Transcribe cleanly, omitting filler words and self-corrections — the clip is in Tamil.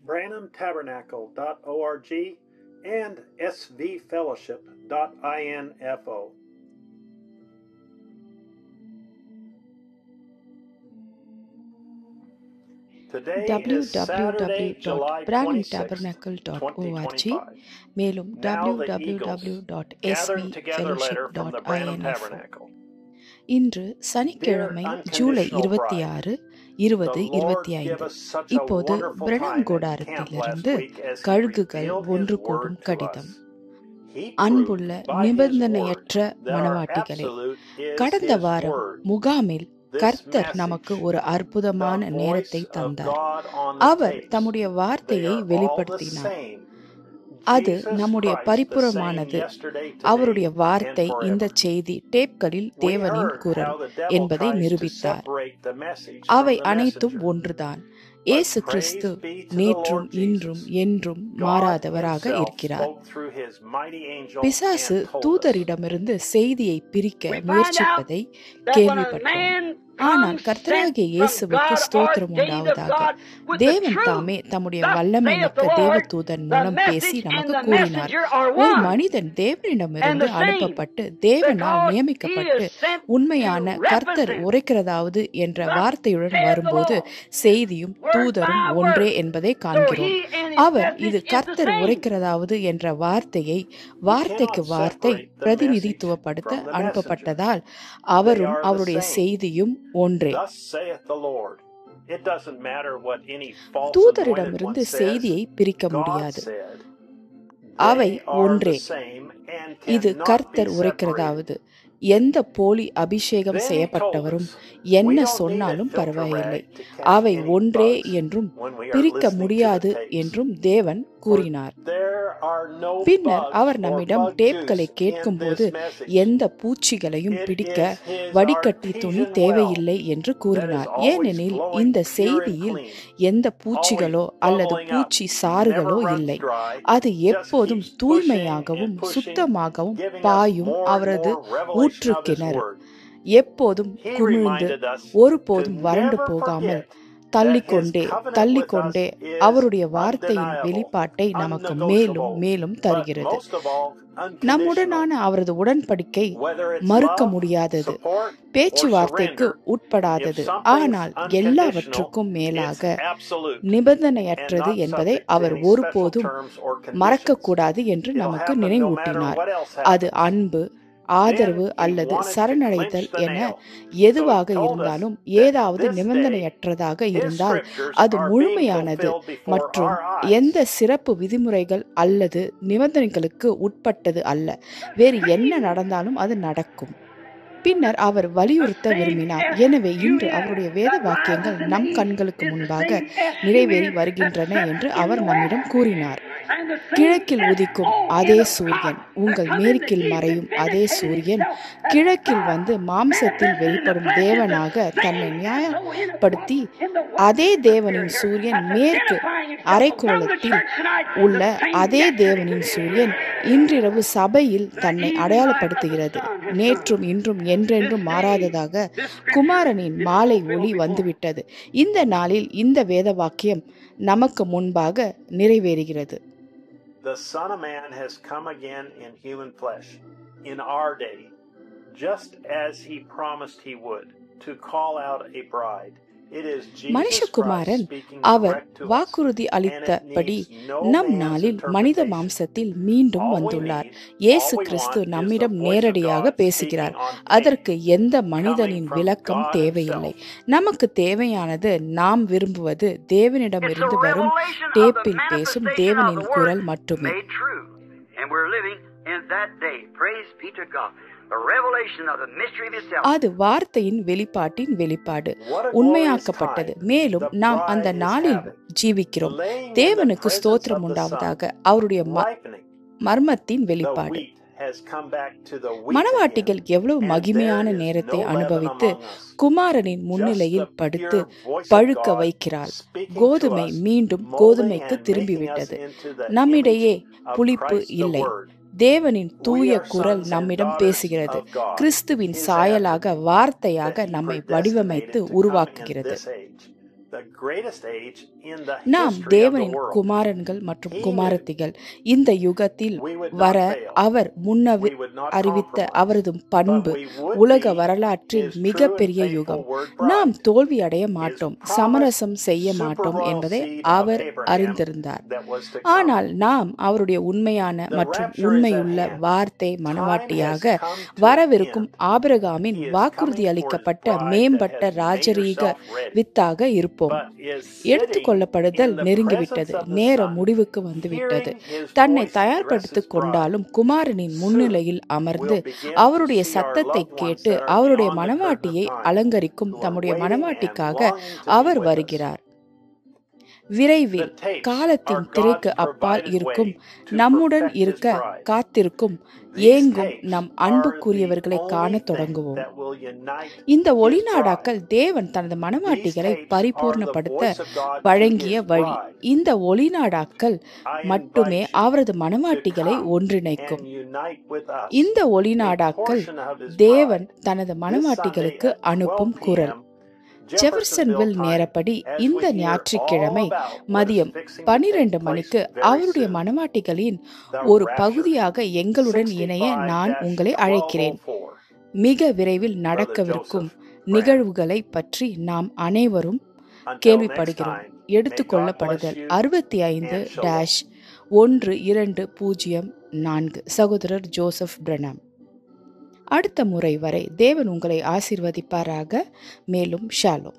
branhamtabernacle.org and svfellowship.info. Today is Saturday, July 26th, 2025. மேலும் Now the Eagles gathering together letter from the Branham www.svfellowship.info. Tabernacle. இன்று சனிக்கிழமை ஜூலை 26, 2025. இப்போது பிரணாம் கூடாரத்திலிருந்து கழுகுகள் ஒன்று கூடும் கடிதம். அன்புள்ள நிபந்தனையற்ற மனவாட்டிகளே, கடந்த வாரம் முகாமில் கர்த்தர் நமக்கு ஒரு அற்புதமான நேரத்தை தந்தார். அவர் தம்முடைய வார்த்தையை வெளிப்படுத்தினார். அது நம்முடைய பரிபூரணமானது. அவருடைய வார்த்தை இந்த செய்தி டேப்களில் தேவனின் குரல் என்பதை நிரூபித்தார். அவை அனைத்தும் ஒன்றுதான். இயேசு கிறிஸ்து நேற்றும் இன்றும் என்றும் மாறாதவராக இருக்கிறார். பிசாசு தூதரிடமிருந்து செய்தியை பிரிக்க முயற்சிப்பதை கேள்விப்பட்டோம். ஆனால் கர்த்தராகிய இயேசுவுக்கு ஸ்தோத்திரம் உண்டாவதாக. தேவன் தாமே தம்முடைய வல்லமை மிக்க தேவதூதன் மூலம் பேசி நமக்கு கூறினார். ஒரு மனிதன் தேவனிடமிருந்து அனுப்பப்பட்டு தேவனால் நியமிக்கப்பட்டு உண்மையான கர்த்தர் உரைக்கிறதாவது என்ற வார்த்தையுடன் வரும்போது செய்தியும் தூதரும் ஒன்றே என்பதை காண்கிறோம். அவர் இது கர்த்தர் உரைக்கிறதாவது என்ற வார்த்தையை வார்த்தைக்கு வார்த்தை பிரதிநிதித்துவப்படுத்த அனுப்பப்பட்டதால் அவரும் அவருடைய செய்தியும் ஒன்றே. தூதரிடமிருந்து செய்தியை பிரிக்க முடியாது. அவை ஒன்றே. இது கர்த்தர் உரைக்கிறதாவது. எந்த போலி அபிஷேகம் செய்யப்பட்டவரும் என்ன சொன்னாலும் பரவாயில்லை, அவை ஒன்றே என்றும் பிரிக்க முடியாது என்றும் தேவன் கூறினார். பின்னர் அவர் நம்மிடம் டேப்களை கேட்கும் போது எந்த பூச்சிகளையும் பிடிக்க வடிகட்டி துணி தேவையில்லை என்று கூறினார். ஏனெனில் இந்த செய்தியில் எந்த பூச்சிகளோ அல்லது பூச்சி சாறுகளோ இல்லை. அது எப்போதும் தூய்மையாகவும் சுத்தமாகவும் பாயும் அவரது ஊற்று கிணறு, எப்போதும் குமிழ்ந்து ஒருபோதும் வறண்டு போகாமல் தள்ளிக்கொண்டே அவருடைய வார்த்தையின் வெளிப்பாட்டை நமக்கு மேலும் மேலும் தருகிறது. நம்முடனான அவரது உடன்படிக்கை மறுக்க முடியாதது, பேச்சுவார்த்தைக்கு உட்படாதது, ஆனால் எல்லாவற்றுக்கும் மேலாக நிபந்தனையற்றது என்பதை அவர் ஒருபோதும் மறக்கக்கூடாது என்று நமக்கு நினைவூட்டினார். அது அன்பு, ஆதரவு அல்லது சரணடைதல் என எதுவாக இருந்தாலும் ஏதாவது நிபந்தனையற்றதாக இருந்தால் அது முழுமையானது மற்றும் எந்த சிறப்பு விதிமுறைகள் அல்லது நிபந்தனைகளுக்கு உட்பட்டது அல்ல. வேறு என்ன நடந்தாலும் அது நடக்கும். பின்னர் அவர் வலியுறுத்த விரும்பினார். எனவே இன்று அவருடைய வேத வாக்கியங்கள் நம் கண்களுக்கு முன்பாக நிறைவேறி வருகின்றன என்று அவர் நம்மிடம் கூறினார். கிழக்கில் உதிக்கும் அதே சூரியன், உங்கள் மேற்கில் மறையும் அதே சூரியன், கிழக்கில் வந்து மாம்சத்தில் வெளிப்படும் தேவனாக தன்னை நியாயப்படுத்தி அதே தேவனின் சூரியன் மேற்கு அரைக்கோளத்தில் உள்ள அதே தேவனின் சூரியன் இன்றிரவு சபையில் தன்னை அடையாளப்படுத்துகிறது. நேற்றும் இன்றும் என்றென்றும் மாறாததாக குமாரனின் மாலை ஒளி வந்துவிட்டது. இந்த நாளில் இந்த வேத வாக்கியம் நமக்கு முன்பாக நிறைவேறுகிறது. The Son of Man has come again in human flesh in our day, just as he promised he would, to call out a bride. மனுஷகுமாரன் அவர் வாக்குறுதி அளித்தபடி நம் நாளில் மனித மாம்சத்தில் மீண்டும் வந்துள்ளார். இயேசு கிறிஸ்து நம்மிடம் நேரடியாக பேசுகிறார். அதற்கு எந்த மனிதனின் விளக்கம் தேவையில்லை. நமக்கு தேவையானது நாம் விரும்புவது தேவனிடமிருந்து வரும் டேப்பில் பேசும் தேவனின் குரல் மட்டுமே. அது வார்த்தையின் வெளிப்பாட்டின் வெளிப்பாடு உண்மையாக்கப்பட்டது. மேலும் நாம் அந்த நாளில் ஜீவிக்கிறோம். தேவனுக்கு ஸ்தோத்திரம் உண்டாவதாக. அவருடைய மர்மத்தின் வெளிப்பாடு. மணவாட்டிகள் எவ்வளவு மகிமையான நேரத்தை அனுபவித்து குமாரனின் முன்னிலையில் படுத்து பழுக்க வைக்கிறாள். கோதுமை மீண்டும் கோதுமைக்கு திரும்பிவிட்டது. நம்மிடையே புளிப்பு இல்லை. தேவனின் தூய குரல் நம்மிடம் பேசுகிறது. கிறிஸ்துவின் சாயலாக வார்த்தையாக நம்மை வடிவமைத்து உருவாக்குகிறது. the greatest age in the நாம் history of the தேவனின் world. குமாரன்கள் மற்றும் He குமாரத்திகள். இந்த யுகத்தில் We would வர not fail. Our முன்னவே We would not அறிவித்த compromise. அவரது பண்பு But we would உலக be வரலாற்றில் his மிக true and பெரிய faithful யுகம். word bride. நாம் தோல்வி அடைய His மாட்டோம், promised சமரசம் செய்ய super மாட்டோம் royal என்பதை seed of அவர் Abraham அறிந்திருந்தார். that was to come. ஆனால் நாம் அவருடைய உண்மையான The மற்றும் rapture is உண்மையுள்ள at hand. வார்த்தை Time மனவாட்டியாக has come to வரவிருக்கும் an end. ஆபிரகாமின் He is வாக்குறுதி coming for his அளிக்கப்பட்ட bride மேம்பட்ட that has made ராஜரீக herself ready, வித்தாக இருப்போம். but is எடுத்துக் sitting கொள்ளப்படுதல் in the நெருங்கிவிட்டது, presence of the நேரம் Son, முடிவுக்கு வந்துவிட்டது. hearing his தன்னை voice address தயார்படுத்திக் his bride. கொண்டாலும் குமாரனின் Soon முன்னிலையில் அமர்ந்து we'll begin அவருடைய to see our சத்தத்தை loved ones கேட்டு that are அவருடைய beyond the curtain of மனவாட்டியை time, அலங்கரிக்கும் who are தம்முடைய waiting and மனவாட்டிக்காக longing to be our with us. வருகிறார். விரைவில் The tapes காலத்தின் are திரைக்கு God's அப்பால் provided இருக்கும், way to நம்முடன் perfect his இருக்க bride. காத்திருக்கும், These ஏங்கும் tapes நம் are the அன்புக்குரியவர்களை only காண thing தொடங்குவோம். that will unite இந்த his ஒளிநாடாக்கள் bride. தேவன் தனது These மனவாட்டிகளை tapes are the பரிபூர்ணப்படுத்த voice of God to வழங்கிய his வழி. bride. இந்த ஒளிநாடாக்கள் I மட்டுமே invite you அவரது to மனவாட்டிகளை come ஒன்றிணைக்கும். and unite with us. இந்த A ஒளிநாடாக்கள் portion of his தேவன் bride. தனது This Sunday மனவாட்டிகளுக்கு at அனுப்பும் 12 குரல். p.m. ஜெஃபர்சன்வில் Jeffersonville நேரப்படி time, as இந்த we hear ஞாயிற்றுக்கிழமை all about what is மதியம் fixing to 12 take place மணிக்கு very அவருடைய soon. மனவாட்டிகளின் The ஒரு rapture. பகுதியாக எங்களுடன் இணைய நான் உங்களை அழைக்கிறேன். 65-1204. மிக விரைவில் Brother நடக்கவிருக்கும் Joseph Branham. நிகழ்வுகளை பற்றி நாம் அனைவரும் Until next கேள்விப்படுகிறோம். time, may God bless எடுத்துக்கொள்ளப்படுதல் you 65-1224 சகோதரர் ஜோசப் பிரணாம். அடுத்த முறை வரை தேவன் உங்களை ஆசீர்வதிப்பாராக. மேலும் ஷாலோம்.